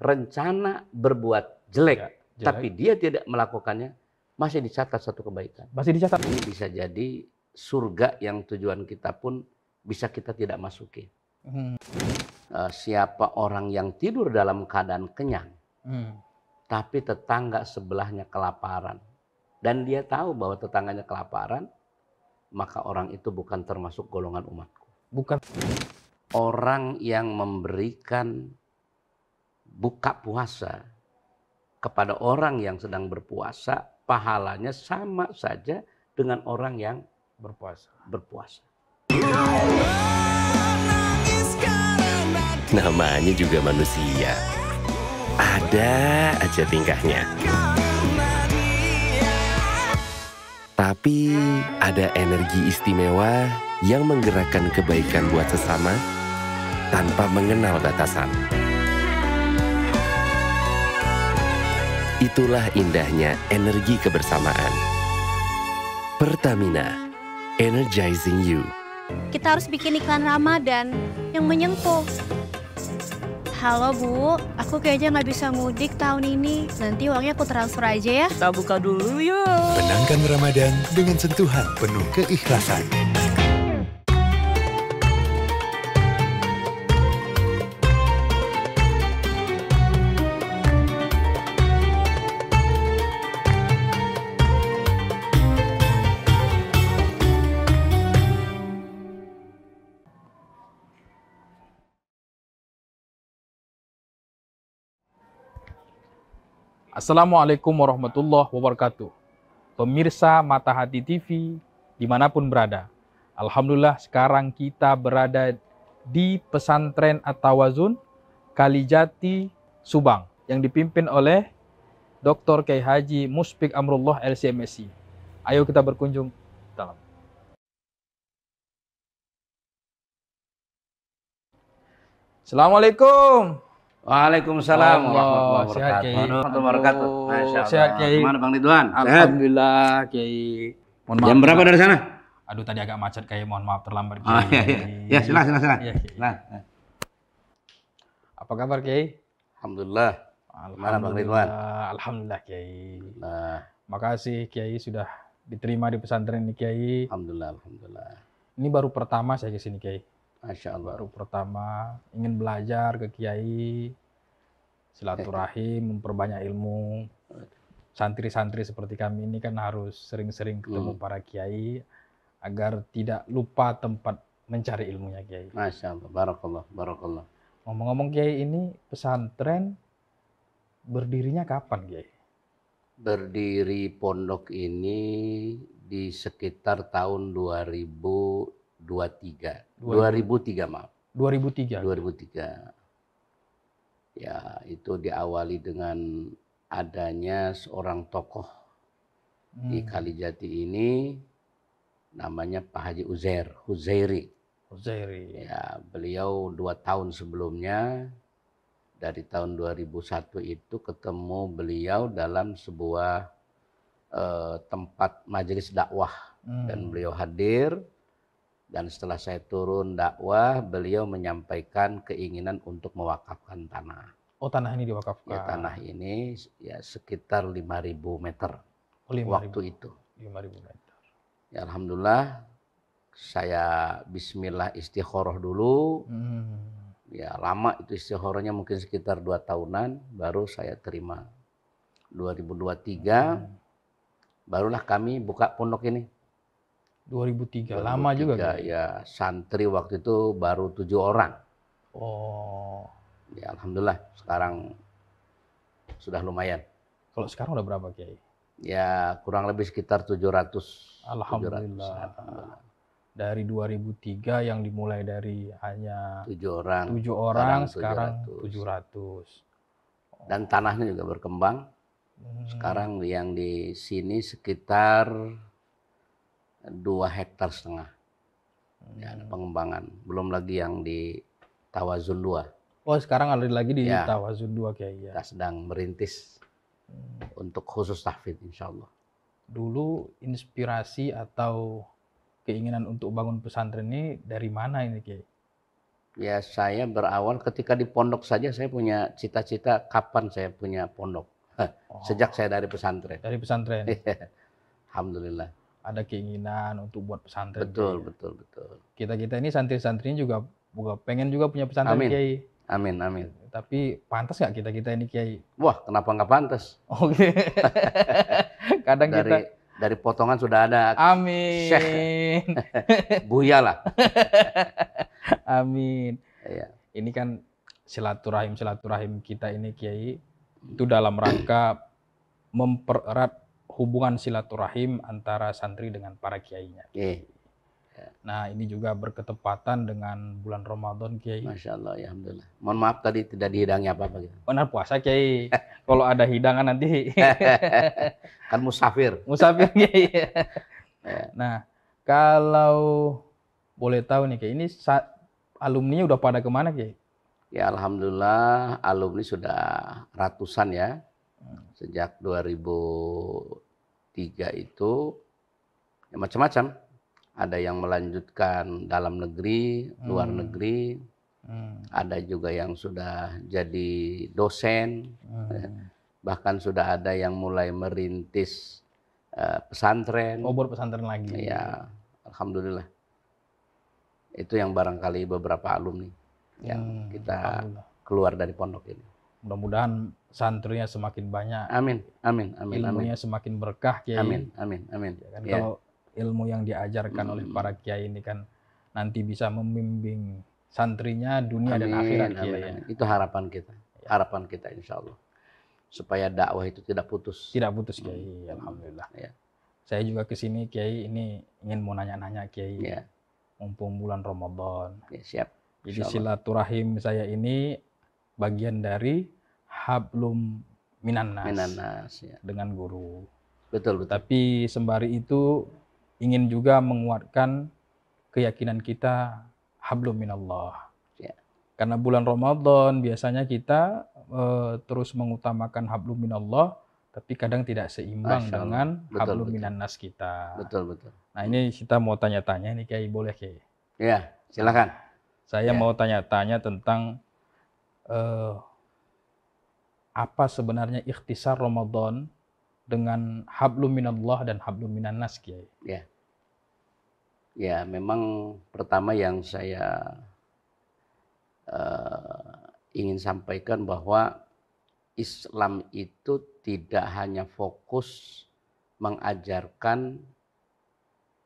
rencana berbuat jelek, Ya, jelek. tapi dia tidak melakukannya, masih dicatat satu kebaikan. Masih dicatat. Ini bisa jadi surga yang tujuan kita pun bisa kita tidak masuki. Siapa orang yang tidur dalam keadaan kenyang, tapi tetangga sebelahnya kelaparan, dan dia tahu bahwa tetangganya kelaparan, maka orang itu bukan termasuk golongan umatku. Bukan. Orang yang memberikan buka puasa kepada orang yang sedang berpuasa, pahalanya sama saja dengan orang yang berpuasa. Namanya juga manusia. Ada aja tingkahnya. Tapi ada energi istimewa yang menggerakkan kebaikan buat sesama tanpa mengenal batasan. Itulah indahnya energi kebersamaan. Pertamina, energizing you. Kita harus bikin iklan Ramadan yang menyentuh. Halo Bu, aku kayaknya nggak bisa mudik tahun ini. Nanti uangnya aku transfer aja ya. Kita buka dulu yuk. Menangkan Ramadan dengan sentuhan penuh keikhlasan. Assalamualaikum warahmatullahi wabarakatuh. Pemirsa Mata Hati TV dimanapun berada. Alhamdulillah sekarang kita berada di pesantren At-Tawazun Kalijati Subang yang dipimpin oleh Dr. Kiai Haji Mushfiq Amrullah LCMSI. Ayo kita berkunjung dalam. Assalamualaikum. Waalaikumsalam Allah, warahmatullahi wabarakatuh. Masya Allah. Sehat, Kiai. Gimana Bang Ridwan? Sehat? Alhamdulillah, Kiai. Mohon maaf. Jam berapa dari sana? Aduh, tadi agak macet, Kiai. Mohon maaf terlambat, Oh, Kiai. iya. Ya, silakan. Iya, Kiai. Nah. Apa kabar, Kiai? Alhamdulillah. Gimana Bang Ridwan? Alhamdulillah, Kiai. Nah, Makasih, Kiai, sudah diterima di pesantren ini, Kiai. alhamdulillah. Ini baru pertama saya ke sini, Kiai. Masya Allah. Baru pertama ingin belajar ke Kiai, silaturahim, memperbanyak ilmu. Santri-santri seperti kami ini kan harus sering-sering ketemu para Kiai agar tidak lupa tempat mencari ilmunya, Kiai. Masya Allah. Barakallah. Ngomong-ngomong, Kiai, ini pesantren berdirinya kapan, Kiai? Berdiri pondok ini di sekitar tahun 2003, maaf. 2003. 2003. Ya, itu diawali dengan adanya seorang tokoh di Kalijati ini, namanya Pak Haji Huzairi. Ya, beliau 2 tahun sebelumnya, dari tahun 2001 itu ketemu beliau dalam sebuah tempat majelis dakwah, dan beliau hadir. Dan setelah saya turun dakwah, beliau menyampaikan keinginan untuk mewakafkan tanah. Oh, tanah ini diwakafkan. Ya, tanah ini ya sekitar 5.000 meter. Oh, 5.000. Waktu itu. 5.000 meter. Ya, alhamdulillah, saya bismillah istikharah dulu. Ya, lama itu istikharahnya, mungkin sekitar 2 tahunan, baru saya terima. 2023, barulah kami buka pondok ini. 2003, lama juga, Kiai. Ya, santri waktu itu baru 7 orang. Oh. Ya, alhamdulillah sekarang sudah lumayan. Kalau sekarang udah berapa, Kiai? Ya, kurang lebih sekitar 700. Alhamdulillah. 700. Dari 2003 yang dimulai dari hanya 7 orang. 7 orang, sekarang 700. Dan tanahnya juga berkembang. Sekarang yang di sini sekitar 2,5 hektar. Ya, ada pengembangan. Belum lagi yang di Tawazun 2. Oh, sekarang ada lagi di Ya. Tawazun 2, Kiai. Ya. Kita sedang merintis untuk khusus tahfidz, insya Allah. Dulu inspirasi atau keinginan untuk bangun pesantren ini dari mana ini, Kiai? Ya saya berawal ketika di pondok saja saya punya cita-cita kapan saya punya pondok. Sejak saya dari pesantren. Dari pesantren. Alhamdulillah. Ada keinginan untuk buat pesantren. Betul, Kiai. betul, betul. Kita ini santri-santrinya juga pengen juga punya pesantren, Amin. Kiai. Amin, amin. Tapi pantas nggak kita ini, Kiai? Wah, kenapa nggak pantas? Oke. Kadang dari potongan sudah ada. Amin. Buya lah. Amin. Iya. Ini kan silaturahim kita ini, Kiai, itu dalam rangka mempererat hubungan silaturahim antara santri dengan para kiainya. Nah, ini juga berketepatan dengan bulan Ramadan, Kiai. Masya Allah, ya alhamdulillah. Mohon maaf tadi tidak dihidangi apa-apa gitu. Benar puasa, Kiai. Kalau ada hidangan nanti. Kan musafir. Musafir, Kiai. Nah, kalau boleh tahu nih, Kiai, ini alumni udah pada kemana, Kiai? Ya alhamdulillah alumni sudah ratusan ya. Sejak 2003 itu ya macam-macam. Ada yang melanjutkan dalam negeri, luar negeri. Ada juga yang sudah jadi dosen. Bahkan sudah ada yang mulai merintis pesantren. Oh, buat pesantren lagi. Ya, alhamdulillah. Itu yang barangkali beberapa alumni yang kita keluar dari pondok ini. Mudah-mudahan santrinya semakin banyak. Amin, amin, amin. Ilmunya semakin berkah, Kiai. Amin, amin, amin. Ya kan, kalau ilmu yang diajarkan oleh para kiai ini kan nanti bisa membimbing santrinya dunia dan akhirat, Kiai. Amin. Itu harapan kita. Harapan kita insya Allah. Supaya dakwah itu tidak putus. Tidak putus, Kiai. Alhamdulillah. Ya. Saya juga ke sini, Kiai, ini ingin mau nanya-nanya, Kiai. Ya. Mumpung bulan Ramadan. Ya, siap. Jadi silaturahim saya ini bagian dari hablum minannas ya. dengan guru. Betul, betul. Tapi sembari itu ingin juga menguatkan keyakinan kita hablum minallah. Ya. Karena bulan Ramadan biasanya kita terus mengutamakan hablum minallah, tapi kadang tidak seimbang dengan hablum minannas kita. Betul, betul. Nah, ini kita mau tanya-tanya nih, Kiai, boleh, Kiai? Ya, silakan. Saya mau tanya-tanya tentang apa sebenarnya ikhtisar Ramadan dengan hablum minallah dan hablum minannas, Kiai? Ya. Ya, memang pertama yang saya ingin sampaikan bahwa Islam itu tidak hanya fokus mengajarkan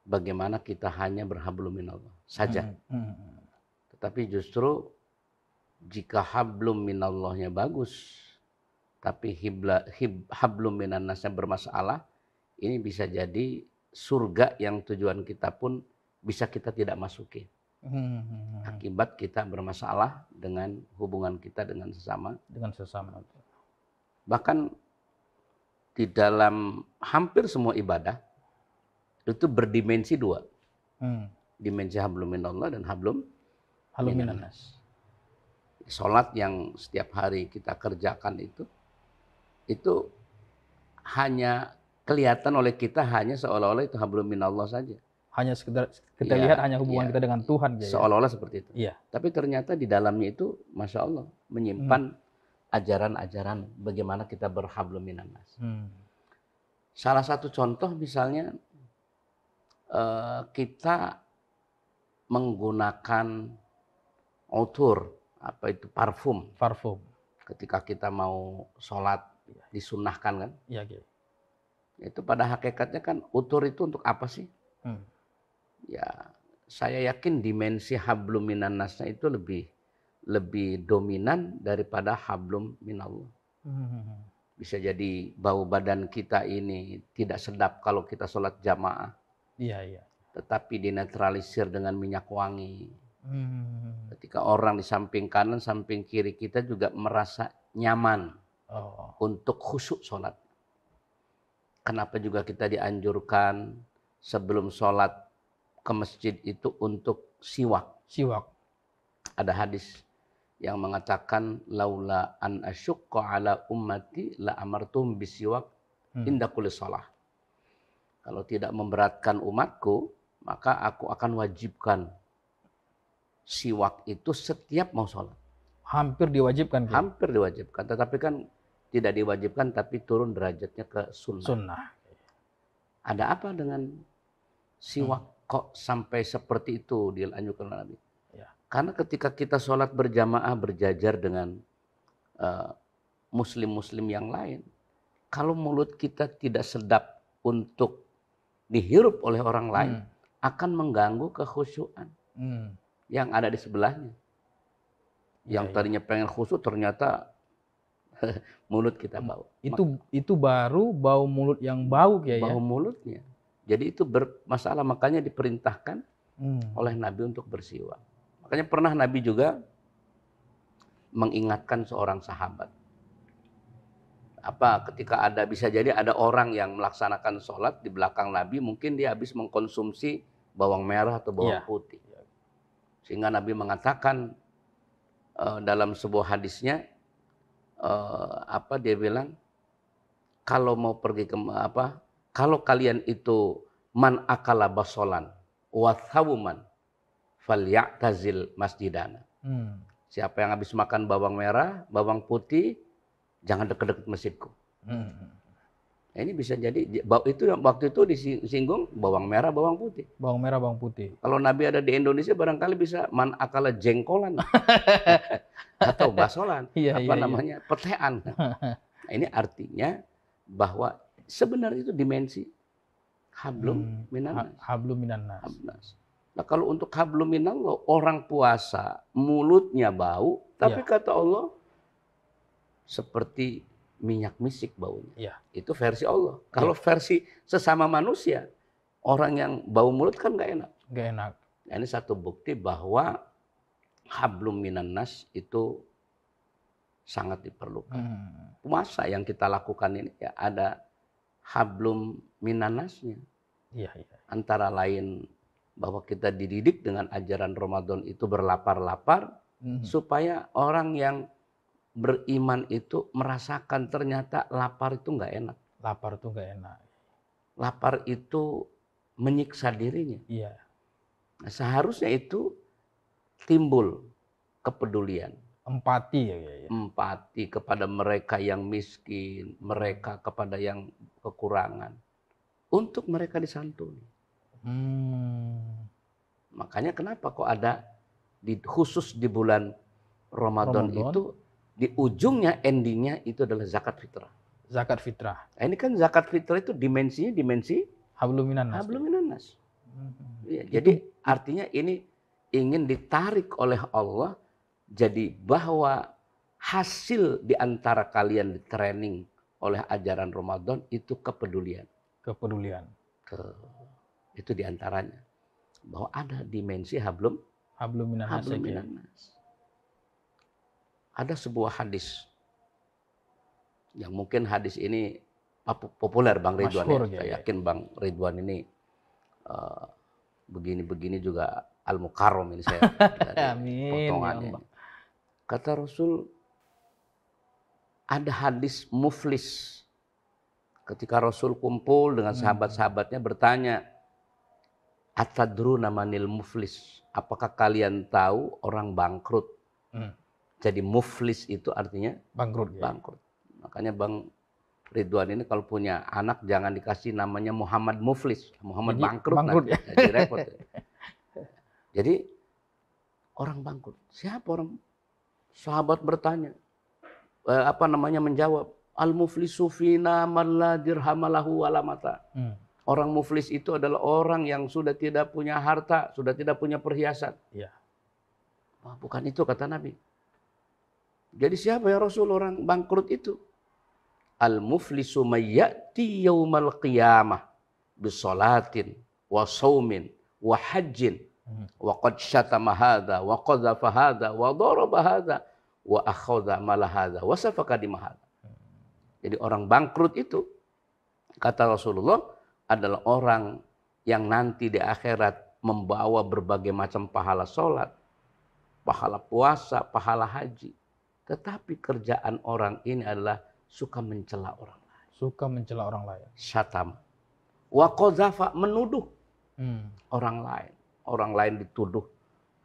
bagaimana kita hanya berhablum minallah saja. Tetapi justru jika hablum minallahnya bagus, tapi hablum minannasnya bermasalah, ini bisa jadi surga yang tujuan kita pun bisa kita tidak masuki. Akibat kita bermasalah dengan hubungan kita dengan sesama. Bahkan di dalam hampir semua ibadah itu berdimensi dua. Dimensi hablum minallah dan hablum minannas. Sholat yang setiap hari kita kerjakan itu hanya kelihatan oleh kita hanya seolah-olah itu hablum minallah saja. Hanya sekedar kita lihat hanya hubungan kita dengan Tuhan. Seolah-olah seperti itu. Iya. Tapi ternyata di dalamnya itu Masya Allah menyimpan ajaran-ajaran bagaimana kita berhablum minannas. Salah satu contoh misalnya kita menggunakan otur, apa itu parfum. Ketika kita mau sholat disunahkan kan? Iya, Kiai. Itu pada hakikatnya kan utur itu untuk apa sih? Ya, saya yakin dimensi hablum minannasnya itu lebih dominan daripada hablum minallah. Bisa jadi bau badan kita ini tidak sedap kalau kita sholat jamaah. Iya. Tetapi dinetralisir dengan minyak wangi. Ketika orang di samping kanan, samping kiri kita juga merasa nyaman untuk khusyuk sholat. Kenapa juga kita dianjurkan sebelum sholat ke masjid itu untuk siwak. Ada hadis yang mengatakan laula an asyukka ala ummati la amartum bisiwak inda kulli shalah. Kalau tidak memberatkan umatku, maka aku akan wajibkan siwak itu setiap mau sholat. Hampir diwajibkan. Kiai. Hampir diwajibkan, tetapi kan tidak diwajibkan tapi turun derajatnya ke sunnah. Sunnah. Ada apa dengan siwak kok sampai seperti itu dilanjutkan oleh Nabi? Ya. Karena ketika kita sholat berjamaah berjajar dengan muslim-muslim yang lain, kalau mulut kita tidak sedap untuk dihirup oleh orang lain, akan mengganggu kekhusyuan yang ada di sebelahnya. Yang tadinya pengen khusyuk ternyata mulut kita bau. Itu baru bau mulut yang bau ya. Bau mulutnya. Jadi itu bermasalah, makanya diperintahkan oleh Nabi untuk bersiwak. Makanya pernah Nabi juga mengingatkan seorang sahabat. Ketika bisa jadi ada orang yang melaksanakan sholat di belakang Nabi, mungkin dia habis mengkonsumsi bawang merah atau bawang putih. Sehingga Nabi mengatakan dalam sebuah hadisnya, dia bilang, kalau mau pergi kalau kalian itu man akala basolan wa thawuman falyatazil masjidana. Siapa yang habis makan bawang merah, bawang putih, jangan dekat-dekat masjidku. Ini bisa jadi itu waktu itu disinggung bawang merah, bawang putih. Bawang merah, bawang putih. Kalau Nabi ada di Indonesia barangkali bisa man akala jengkolan atau basolan, namanya petean. Ini artinya bahwa sebenarnya itu dimensi hablum minannas. Hablum minannas. Nah, kalau untuk hablum minallah, orang puasa mulutnya bau, tapi kata Allah seperti minyak misik baunya. Itu versi Allah. Kalau versi sesama manusia, orang yang bau mulut kan nggak enak. Nggak enak. Nah, ini satu bukti bahwa hablum minannas itu sangat diperlukan. Puasa yang kita lakukan ini ada hablum minannasnya. Antara lain bahwa kita dididik dengan ajaran Ramadan itu berlapar-lapar supaya orang yang beriman itu merasakan ternyata lapar itu nggak enak. Lapar itu nggak enak. Lapar itu menyiksa dirinya. Nah, seharusnya itu timbul kepedulian. Empati Empati kepada mereka yang miskin, mereka kepada yang kekurangan. Untuk mereka disantuni. Makanya kenapa kok ada khusus di bulan Ramadan itu di ujungnya endingnya itu adalah zakat fitrah. Zakat fitrah. Nah, ini kan zakat fitrah itu dimensi hablum minannas. Hablum minannas. Jadi artinya ini ingin ditarik oleh Allah, jadi bahwa hasil di antara kalian di training oleh ajaran Ramadan itu kepedulian. Itu di antaranya bahwa ada dimensi hablum minannas. Ada sebuah hadis yang mungkin hadis ini populer Bang Ridwan. Saya yakin Bang Ridwan ini begini-begini juga al-mukarram ini saya Amin. potongannya. Kata Rasul, ada hadis muflis. Ketika Rasul kumpul dengan sahabat-sahabatnya bertanya, atadruna manil muflis? Apakah kalian tahu orang bangkrut? Jadi muflis itu artinya bangkrut. Makanya Bang Ridwan ini kalau punya anak jangan dikasih namanya Muhammad Muflis, Muhammad bangkrut. Jadi repot. Jadi orang bangkrut. Siapa orang? Sahabat bertanya. Menjawab. Al-muflisu fina man la dirhamalahu wala mata. Orang muflis itu adalah orang yang sudah tidak punya harta, sudah tidak punya perhiasan. Bukan itu kata Nabi. Jadi siapa ya Rasul orang bangkrut itu? Al-muflisu mayyati yaumal qiyamah bisolatin wa saumin wa hajjin wa qad syatama hadha wa qadhafa hadha wa daraba hadha wa akhadha mala hadha wa safaka dima hadha. Jadi orang bangkrut itu kata Rasulullah adalah orang yang nanti di akhirat membawa berbagai macam pahala sholat, pahala puasa, pahala haji. Tetapi kerjaan orang ini adalah suka mencela orang lain. Syatam. Wa qadhafa, menuduh orang lain. Orang lain dituduh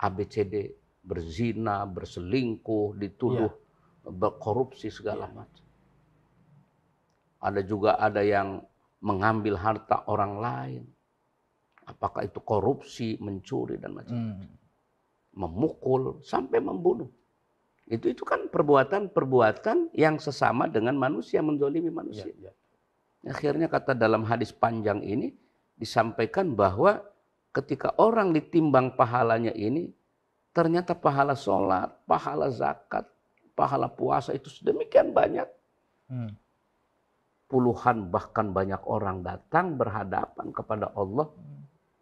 ABCD, berzina, berselingkuh, dituduh berkorupsi segala macam. Ada juga yang mengambil harta orang lain. Apakah itu korupsi, mencuri dan macam-macam. Memukul sampai membunuh. Itu kan perbuatan yang sesama dengan manusia, menzolimi manusia. Akhirnya kata dalam hadis panjang ini disampaikan bahwa ketika orang ditimbang pahalanya ini, ternyata pahala sholat, pahala zakat, pahala puasa itu sedemikian banyak. Puluhan bahkan banyak orang datang berhadapan kepada Allah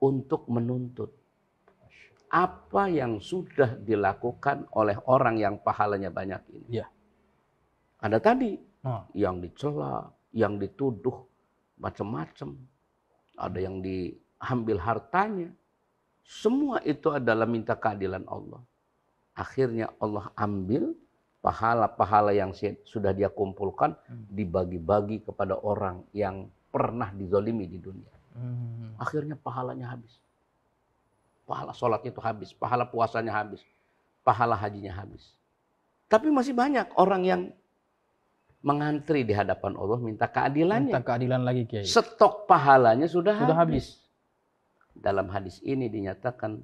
untuk menuntut apa yang sudah dilakukan oleh orang yang pahalanya banyak ini. Ada tadi yang dicela, yang dituduh macam-macam, ada yang diambil hartanya. Semua itu adalah minta keadilan Allah. Akhirnya Allah ambil pahala-pahala yang sudah dia kumpulkan, dibagi-bagi kepada orang yang pernah dizolimi di dunia. Akhirnya pahalanya habis. Pahala sholatnya itu habis, pahala puasanya habis, pahala hajinya habis. Tapi masih banyak orang yang mengantri di hadapan Allah minta keadilannya. Minta keadilan lagi, Kiai. Stok pahalanya sudah habis. Dalam hadis ini dinyatakan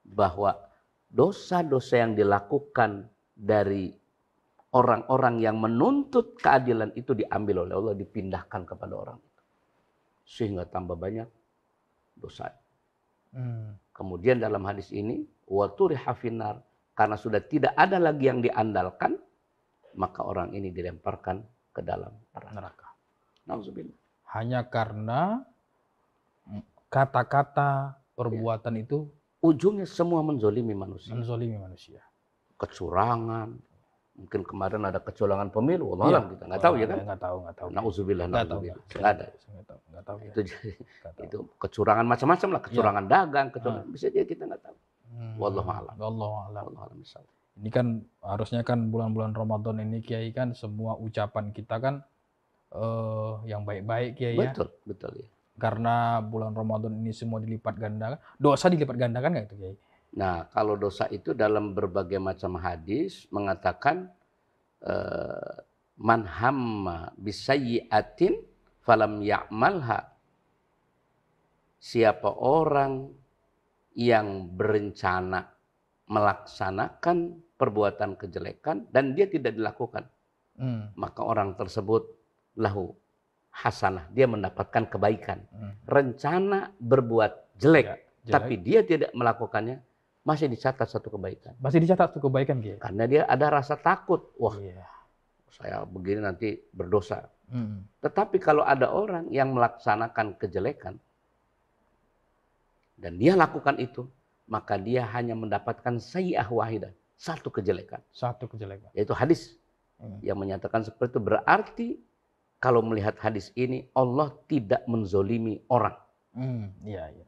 bahwa dosa-dosa yang dilakukan dari orang-orang yang menuntut keadilan itu diambil oleh Allah, dipindahkan kepada orang itu. Sehingga tambah banyak dosa. Kemudian dalam hadis ini, waturiha finnar, karena sudah tidak ada lagi yang diandalkan, maka orang ini dilemparkan ke dalam neraka. Nauzubillah. Hanya karena kata-kata perbuatan itu ujungnya semua menzolimi manusia. Menzolimi manusia. Kecurangan. Mungkin kemarin ada kecurangan pemilu, Allah kita nggak tahu ya kan? Nggak tahu. Nauzubillah. Nggak ada. Nggak tahu. Itu kecurangan macam-macam lah, kecurangan dagang, kecurangan bisa jadi kita nggak tahu. Wallahu a'lam. Ini kan harusnya kan bulan-bulan Ramadan ini, Kiai, kan semua ucapan kita kan yang baik-baik, Kiai, ya. Betul ya. Karena bulan Ramadan ini semua dilipat gandakan, dosa dilipat gandakan nggak itu, Kiai? Nah, kalau dosa itu dalam berbagai macam hadis mengatakan man hamma bisayyi'atin falam ya'malha. Siapa orang yang berencana melaksanakan perbuatan kejelekan dan dia tidak dilakukan, maka orang tersebut lahu hasanah, dia mendapatkan kebaikan. Rencana berbuat jelek, tapi dia tidak melakukannya, masih dicatat satu kebaikan. Masih dicatat satu kebaikan, Kiai. Karena dia ada rasa takut. Wah, saya begini nanti berdosa. Tetapi kalau ada orang yang melaksanakan kejelekan dan dia lakukan itu, maka dia hanya mendapatkan sayyi'ah wahidah, satu kejelekan. Satu kejelekan. Yaitu hadis yang menyatakan seperti itu. Berarti kalau melihat hadis ini, Allah tidak menzolimi orang.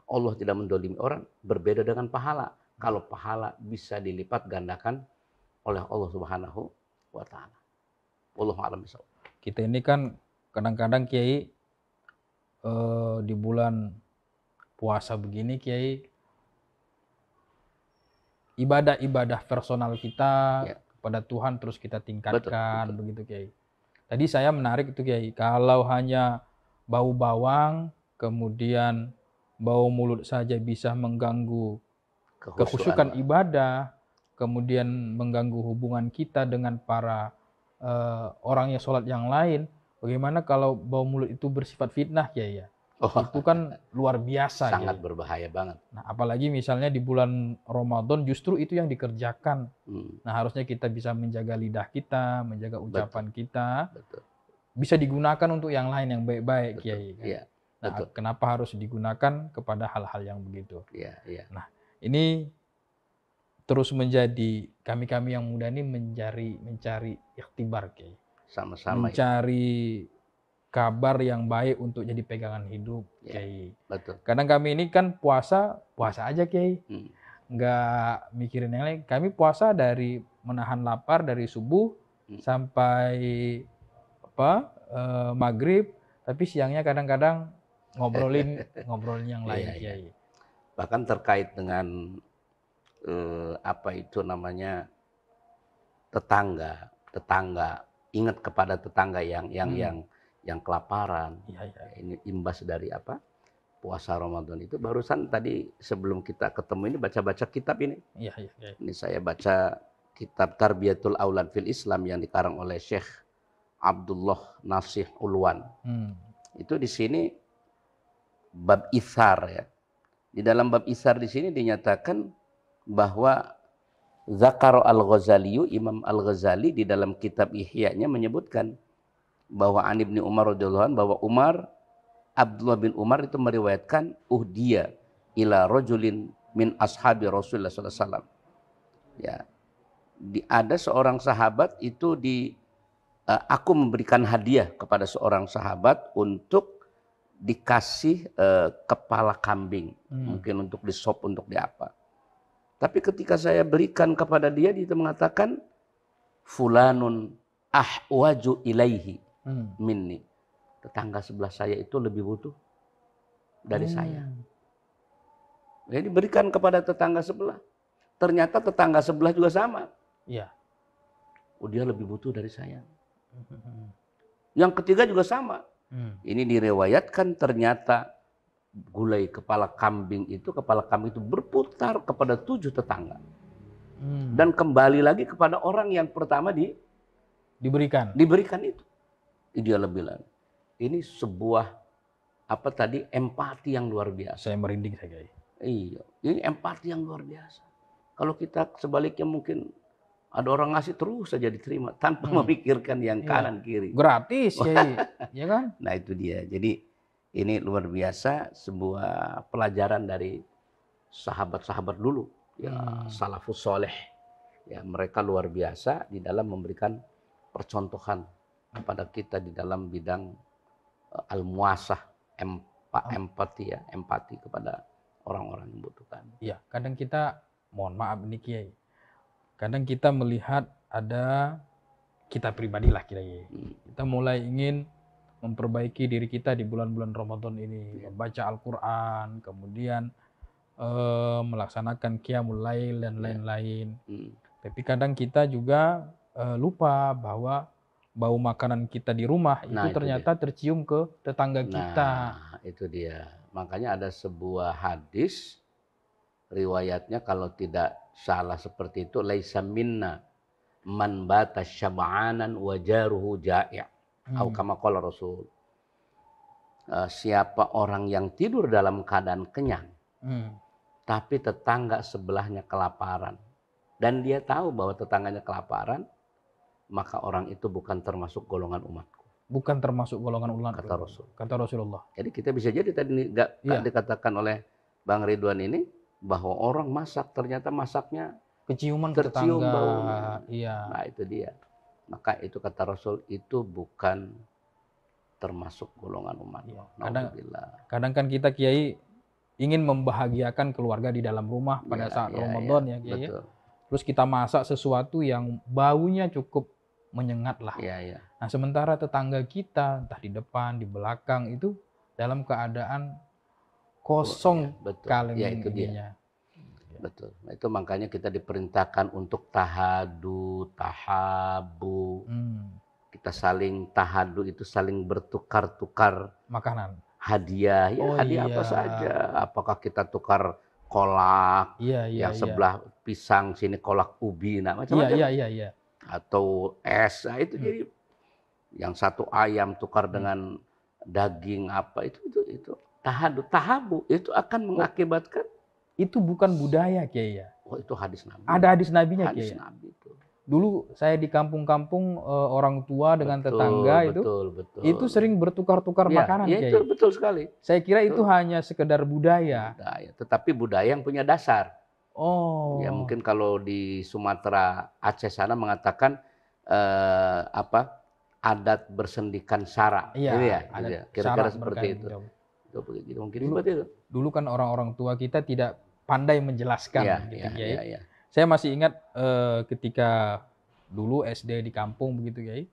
Allah tidak menzolimi orang, berbeda dengan pahala. Kalau pahala bisa dilipat gandakan oleh Allah Subhanahu wa Ta'ala. Wallahu a'lam bishawab. Kita ini kan kadang-kadang, Kiai, di bulan puasa begini, Kiai, ibadah-ibadah personal kita kepada Tuhan terus kita tingkatkan. Betul. Begitu, Kiai. Tadi saya menarik itu, Kiai, kalau hanya bau bawang kemudian bau mulut saja bisa mengganggu kekhusyukan ibadah, kemudian mengganggu hubungan kita dengan para orang yang sholat yang lain. Bagaimana kalau bau mulut itu bersifat fitnah, ya? Itu kan luar biasa. Sangat berbahaya banget. Nah, apalagi misalnya di bulan Ramadan justru itu yang dikerjakan. Nah, harusnya kita bisa menjaga lidah kita, menjaga ucapan kita. Bisa digunakan untuk yang lain yang baik-baik, Kiai. Kan? Nah, kenapa harus digunakan kepada hal-hal yang begitu? Nah, ini terus menjadi kami-kami yang muda ini mencari ikhtibar, Kiai. Sama-sama. Mencari kabar yang baik untuk jadi pegangan hidup, Kiai. Kadang kami ini kan puasa aja, Kiai. Nggak mikirin yang lain. Kami puasa dari menahan lapar dari subuh sampai maghrib, tapi siangnya kadang-kadang ngobrolin yang lain, Kiai. Bahkan terkait dengan apa itu namanya, tetangga, ingat kepada tetangga yang kelaparan. Iya, iya. Ini imbas dari apa? Puasa Ramadan itu. Barusan tadi sebelum kita ketemu ini baca-baca kitab ini. Iya, iya, iya. Ini saya baca kitab Tarbiyatul Aulad fil Islam yang dikarang oleh Syekh Abdullah Nasih Ulwan. Itu di sini bab itsar ya. Di dalam bab itsar di sini dinyatakan bahwa Zakar al-Ghazali, Imam al-Ghazali di dalam kitab Ihya-nya menyebutkan bahwa An Ibnu Umar radhiyallahu anhu, bahwa Abdullah bin Umar itu meriwayatkan uhdiya ila rajulin min ashabi Rasulullah sallallahu alaihi wasallam. Ya. Ada seorang sahabat itu aku memberikan hadiah kepada seorang sahabat untuk dikasih kepala kambing, mungkin untuk disop, untuk diapa. Tapi ketika saya berikan kepada dia mengatakan fulanun ahwaju ilaihi minni. Tetangga sebelah saya itu lebih butuh dari saya. Jadi berikan kepada tetangga sebelah. Ternyata tetangga sebelah juga sama. Iya. Oh, dia lebih butuh dari saya. Yang ketiga juga sama. Ini direwayatkan ternyata gulai kepala kambing itu berputar kepada 7 tetangga. Dan kembali lagi kepada orang yang pertama diberikan itu. Dia lebih lagi. Ini sebuah empati yang luar biasa. Saya merinding saya, Kiai. Iya, ini empati yang luar biasa. Kalau kita sebaliknya mungkin ada orang ngasih terus saja diterima tanpa memikirkan yang kanan kiri. Gratis, Kiai. Ya kan? Nah, itu dia. Jadi ini luar biasa, sebuah pelajaran dari sahabat-sahabat dulu, ya, salafus soleh. Ya, mereka luar biasa di dalam memberikan percontohan kepada kita di dalam bidang al-muasah, empati kepada orang-orang yang membutuhkan. Iya, kadang kita, mohon maaf nih Kiai, kadang kita melihat ada kita pribadi lah Kiai. Kita mulai ingin memperbaiki diri kita di bulan-bulan Ramadan ini, membaca Al-Quran, kemudian melaksanakan qiyamul lail dan lain-lain. Tapi kadang kita juga lupa bahwa bau makanan kita di rumah itu ternyata tercium ke tetangga kita. Nah, itu dia. Makanya ada sebuah hadis, riwayatnya kalau tidak salah seperti itu, laisa minna man bata syab'anan wa jaruhu ja'i'. Atau kama qala Rasul. Siapa orang yang tidur dalam keadaan kenyang, tapi tetangga sebelahnya kelaparan, dan dia tahu bahwa tetangganya kelaparan, maka orang itu bukan termasuk golongan umatku. Bukan termasuk golongan umat, kata Rasul. Kata Rasulullah. Jadi kita bisa jadi tadi dikatakan oleh Bang Ridwan ini, bahwa orang masak ternyata masaknya keciuman tercium tetangga. baunya. Iya. Nah, itu dia. Maka itu kata Rasul, itu bukan termasuk golongan umat. Iya. Kadang kan kita Kiai ingin membahagiakan keluarga di dalam rumah pada saat Ramadan ya Kiai. Betul. Terus kita masak sesuatu yang baunya cukup menyengat lah. Nah, sementara tetangga kita entah di depan, di belakang itu dalam keadaan kosong kaleng ininya. Betul. Nah, itu makanya kita diperintahkan untuk tahadu, tahabu. Kita saling tahadu, itu saling bertukar-tukar makanan. Hadiah, hadiah apa saja. Apakah kita tukar kolak, yang sebelah pisang, sini kolak ubi, nah macam-macam. Iya. Atau es, nah itu jadi yang satu ayam tukar dengan daging apa, itu tahadu, tahabu, itu akan mengakibatkan. Itu bukan budaya Kiai ya. Oh, itu hadis Nabi. Ada hadis Nabinya Kiai. Hadis Nabi itu. Dulu saya di kampung-kampung orang tua dengan tetangga itu sering bertukar-tukar makanan Kiai. Itu betul sekali. Saya kira itu hanya sekedar budaya. Tetapi budaya yang punya dasar. Oh. Ya mungkin kalau di Sumatera Aceh sana mengatakan adat bersendikan sara. Iya. Kira-kira seperti itu. Mungkin seperti itu. Dulu kan orang-orang tua kita tidak pandai menjelaskan gitu Kiai. Saya masih ingat ketika dulu SD di kampung begitu Kiai.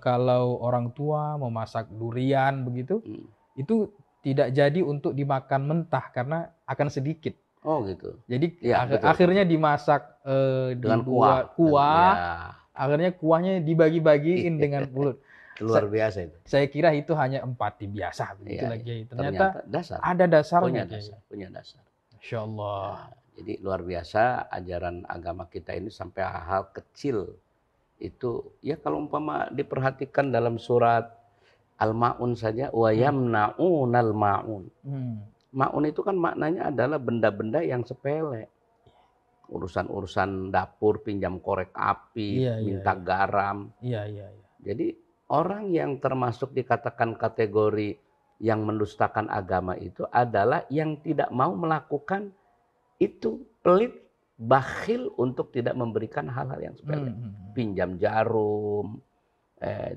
Kalau orang tua memasak durian begitu, itu tidak jadi untuk dimakan mentah karena akan sedikit. Oh gitu. Jadi Iya, betul. akhirnya dimasak Dengan dibuat kuah. akhirnya kuahnya dibagi-bagiin dengan mulut. Luar biasa itu. Saya kira itu hanya empati biasa begitu Iya, lagi. iya. Ternyata dasar. ada dasarnya. Punya dasar. Masya Allah. Nah, jadi luar biasa ajaran agama kita ini sampai hal-hal kecil itu ya kalau umpama diperhatikan dalam surat Al-Ma'un saja wa yamna'unal ma'un. Ma'un itu kan maknanya adalah benda-benda yang sepele. Urusan-urusan dapur, pinjam korek api, minta garam. Iya. Jadi orang yang termasuk dikatakan kategori yang mendustakan agama itu adalah yang tidak mau melakukan itu, pelit, bakhil untuk tidak memberikan hal-hal yang sepele. Pinjam jarum,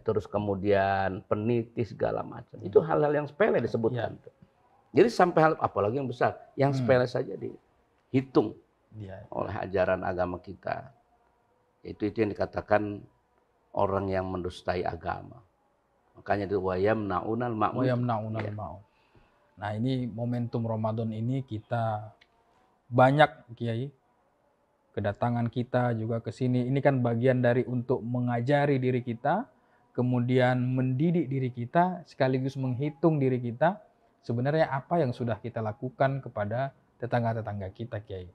terus kemudian peniti segala macam. Itu hal-hal yang sepele disebutkan. Jadi sampai hal apalagi yang besar, yang sepele saja dihitung oleh ajaran agama kita. Itu yang dikatakan orang yang mendustai agama. Makanya itu wayamna'unal ma'un. Nah, ini momentum Ramadan ini kita banyak Kiai kedatangan kita juga ke sini. Ini kan bagian dari untuk mengajari diri kita, kemudian mendidik diri kita, sekaligus menghitung diri kita sebenarnya apa yang sudah kita lakukan kepada tetangga-tetangga kita, Kiai.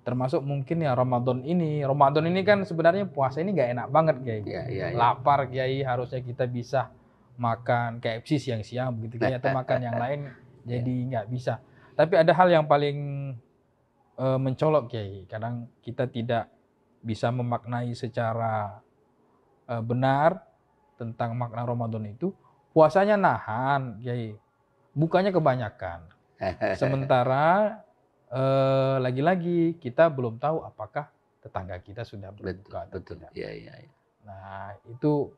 Termasuk mungkin ya Ramadan ini kan sebenarnya puasa ini nggak enak banget, Kiai. Lapar, Kiai, harusnya kita bisa makan KFC siang-siang begitu, Kiai, atau makan yang lain jadi nggak bisa. Tapi ada hal yang paling mencolok, Kiai. Kadang kita tidak bisa memaknai secara benar tentang makna Ramadan itu. Puasanya nahan, Kiai. Bukanya kebanyakan. Sementara lagi-lagi kita belum tahu apakah tetangga kita sudah berbuka atau tidak. Iya. Nah, itu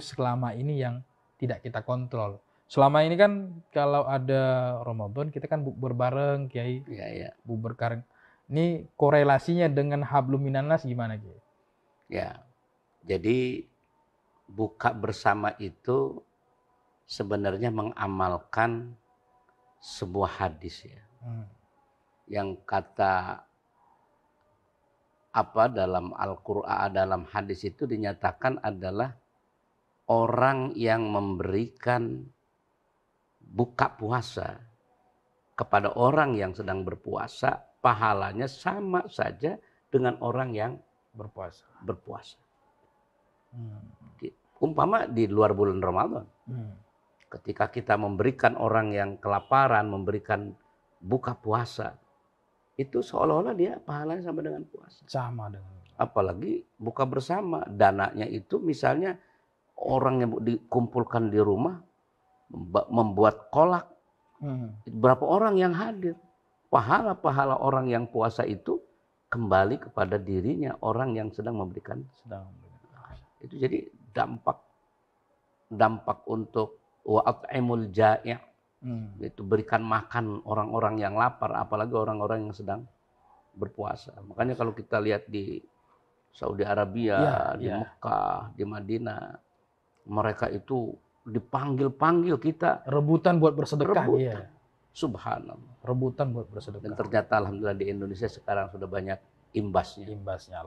selama ini yang tidak kita kontrol. Selama ini kan kalau ada Ramadan kita kan bukber bareng, Kiai. Iya. Bukber bareng. Ini korelasinya dengan hablum minannas gimana, Kiai? Ya. Jadi buka bersama itu sebenarnya mengamalkan sebuah hadis ya. Yang kata dalam Al-Qur'an, dalam hadis itu dinyatakan adalah orang yang memberikan buka puasa kepada orang yang sedang berpuasa, pahalanya sama saja dengan orang yang berpuasa. Umpama di luar bulan Ramadan, ketika kita memberikan orang yang kelaparan, memberikan buka puasa, itu seolah-olah dia pahalanya sama dengan puasa. Sama dengan. Apalagi buka bersama, dananya itu misalnya orang yang dikumpulkan di rumah, membuat kolak, berapa orang yang hadir, pahala-pahala orang yang puasa itu kembali kepada dirinya orang yang sedang memberikan. Itu jadi dampak untuk wa'at'imul ja'i', itu berikan makan orang-orang yang lapar, apalagi orang-orang yang sedang berpuasa. Makanya kalau kita lihat di Saudi Arabia, di Mekah, di Madinah, mereka itu dipanggil-panggil kita. Rebutan buat bersedekah. Iya. Subhanallah. Rebutan buat bersedekah. Dan ternyata alhamdulillah di Indonesia sekarang sudah banyak imbasnya.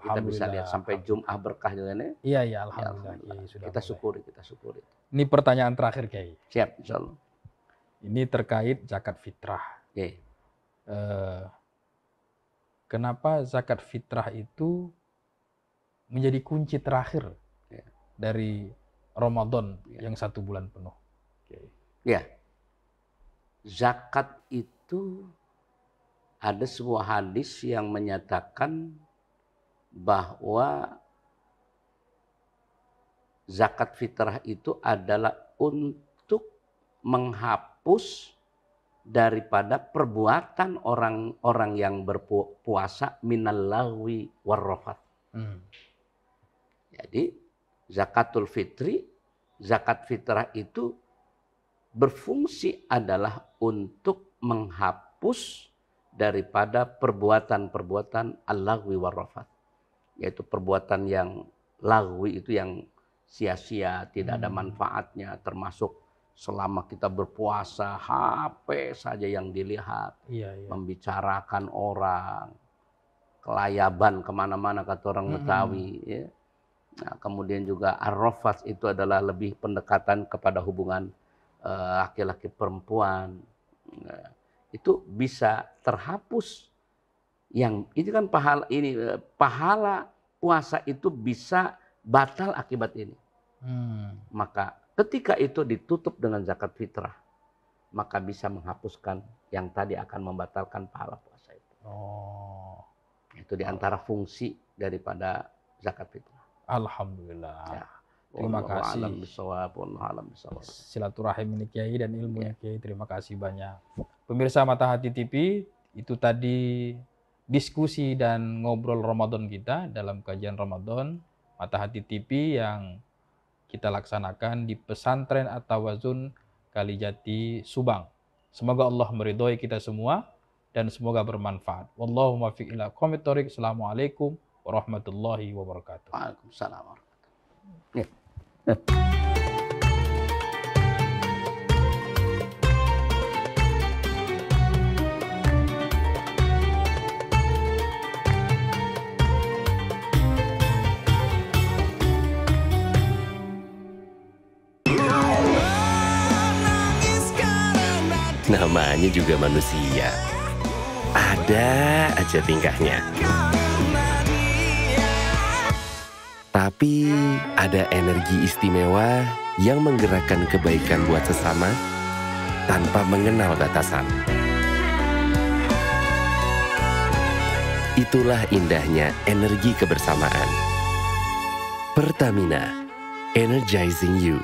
Kita bisa lihat sampai Jum'ah berkah juga nih. Iya, alhamdulillah. Ya, kita syukuri. Ini pertanyaan terakhir, Kiai. Siap, insyaallah. Ini terkait zakat fitrah. Kenapa zakat fitrah itu menjadi kunci terakhir dari Ramadan yang 1 bulan penuh? Ya, zakat itu ada sebuah hadis yang menyatakan bahwa zakat fitrah itu adalah untuk menghapus daripada perbuatan orang-orang yang berpuasa minal lagwi warrafat. Jadi zakat fitrah itu berfungsi adalah untuk menghapus daripada perbuatan-perbuatan al-lagwi warrafat, yaitu perbuatan yang lagwi itu yang sia-sia, tidak ada manfaatnya, termasuk selama kita berpuasa HP saja yang dilihat, Iya, iya. membicarakan orang, kelayaban kemana-mana kata orang Betawi. Ya. Nah, kemudian juga ar-rafats itu adalah lebih pendekatan kepada hubungan laki-laki perempuan. Nah, itu bisa terhapus. Yang ini kan pahala puasa itu bisa batal akibat ini. Maka ketika itu ditutup dengan zakat fitrah, maka bisa menghapuskan yang tadi akan membatalkan pahala puasa itu. Itu diantara fungsi daripada zakat fitrah. Alhamdulillah. Ya. Terima kasih. Alam bisawab. Silaturahim ini Kiai dan ilmunya Kiai. Terima kasih banyak. Pemirsa Mata Hati TV, itu tadi diskusi dan ngobrol Ramadan kita dalam kajian Ramadan Mata Hati TV yang kita laksanakan di Pesantren At-Tawazun Kalijati, Subang. Semoga Allah meridhoi kita semua dan semoga bermanfaat. Wallahu muwaffiq ila aqwamit thoriq. Assalamualaikum warahmatullahi wabarakatuh. Waalaikumsalam warahmatullahi wabarakatuh. Namanya juga manusia. Ada aja tingkahnya. Tapi ada energi istimewa yang menggerakkan kebaikan buat sesama tanpa mengenal batasan. Itulah indahnya energi kebersamaan. Pertamina, energizing you.